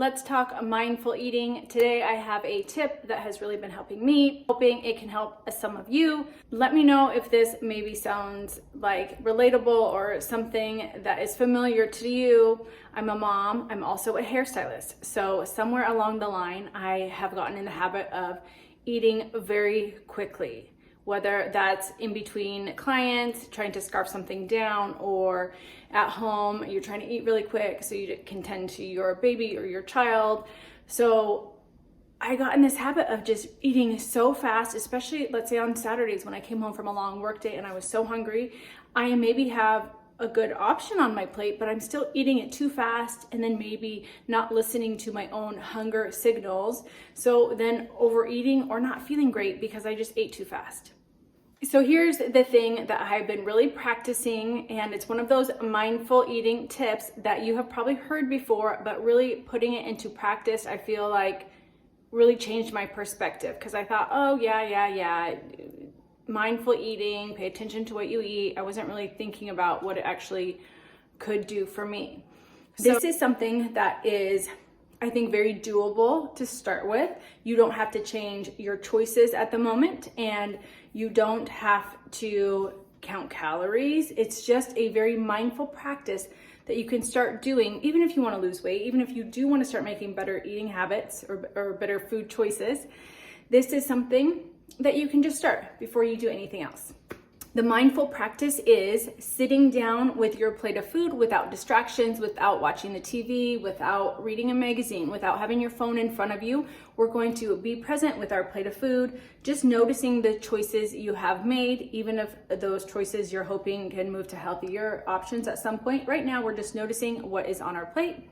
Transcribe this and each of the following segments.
Let's talk mindful eating. Today I have a tip that has really been helping me, hoping it can help some of you. Let me know if this maybe sounds like relatable or something that is familiar to you. I'm a mom, I'm also a hairstylist. So somewhere along the line, I have gotten in the habit of eating very quickly. Whether that's in between clients, trying to scarf something down, or at home, you're trying to eat really quick so you can tend to your baby or your child. So I got in this habit of just eating so fast, especially let's say on Saturdays when I came home from a long work day and I was so hungry. I maybe have a good option on my plate, but I'm still eating it too fast and then maybe not listening to my own hunger signals. So then overeating or not feeling great because I just ate too fast. So here's the thing that I've been really practicing, and it's one of those mindful eating tips that you have probably heard before, but really putting it into practice, I feel like really changed my perspective, because I thought, oh yeah, mindful eating, pay attention to what you eat. I wasn't really thinking about what it actually could do for me. This is something that is, I think, very doable to start with. You don't have to change your choices at the moment, and you don't have to count calories. It's just a very mindful practice that you can start doing, even if you want to lose weight, even if you do want to start making better eating habits or better food choices. This is something that you can just start before you do anything else. The mindful practice is sitting down with your plate of food without distractions, without watching the TV, without reading a magazine, without having your phone in front of you. We're going to be present with our plate of food, just noticing the choices you have made, even if those choices you're hoping can move to healthier options at some point. Right now, we're just noticing what is on our plate.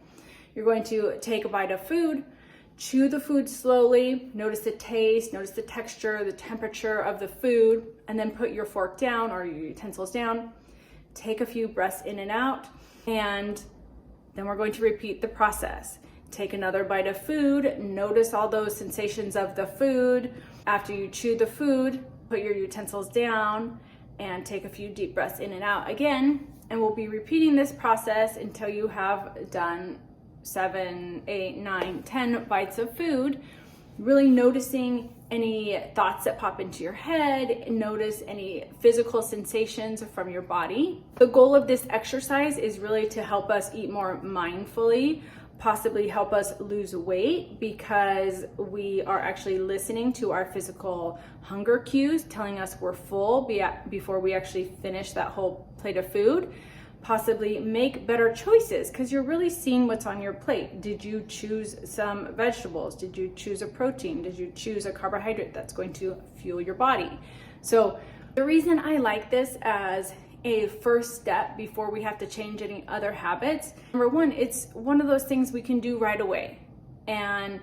You're going to take a bite of food, chew the food slowly, notice the taste, notice the texture, the temperature of the food, and then put your fork down or your utensils down. Take a few breaths in and out, and then we're going to repeat the process. Take another bite of food, notice all those sensations of the food. After you chew the food, put your utensils down and take a few deep breaths in and out again, and we'll be repeating this process until you have done 7, 8, 9, 10 bites of food, really noticing any thoughts that pop into your head, notice any physical sensations from your body. The goal of this exercise is really to help us eat more mindfully, possibly help us lose weight, because we are actually listening to our physical hunger cues telling us we're full before we actually finish that whole plate of food. Possibly make better choices because you're really seeing what's on your plate. Did you choose some vegetables? Did you choose a protein? Did you choose a carbohydrate that's going to fuel your body? So the reason I like this as a first step before we have to change any other habits, number one, it's one of those things we can do right away, and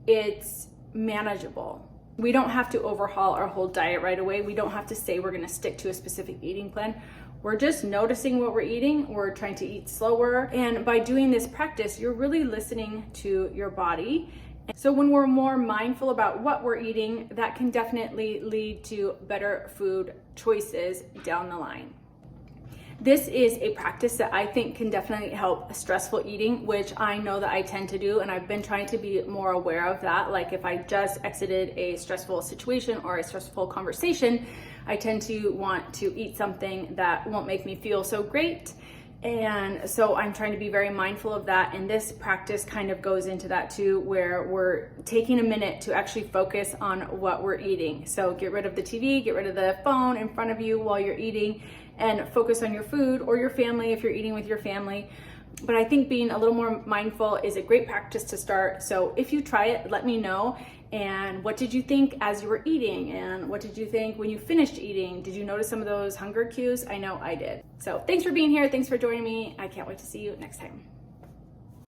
it's manageable. We don't have to overhaul our whole diet right away. We don't have to say we're going to stick to a specific eating plan. We're just noticing what we're eating. We're trying to eat slower. And by doing this practice, you're really listening to your body. So when we're more mindful about what we're eating, that can definitely lead to better food choices down the line. This is a practice that I think can definitely help stressful eating, which I know that I tend to do, and I've been trying to be more aware of that. Like if I just exited a stressful situation or a stressful conversation, I tend to want to eat something that won't make me feel so great. And so I'm trying to be very mindful of that. And this practice kind of goes into that too, where we're taking a minute to actually focus on what we're eating. So get rid of the TV, get rid of the phone in front of you while you're eating, and focus on your food or your family if you're eating with your family. But I think being a little more mindful is a great practice to start. So if you try it, let me know. And what did you think as you were eating? And what did you think when you finished eating? Did you notice some of those hunger cues? I know I did. So thanks for being here. Thanks for joining me. I can't wait to see you next time.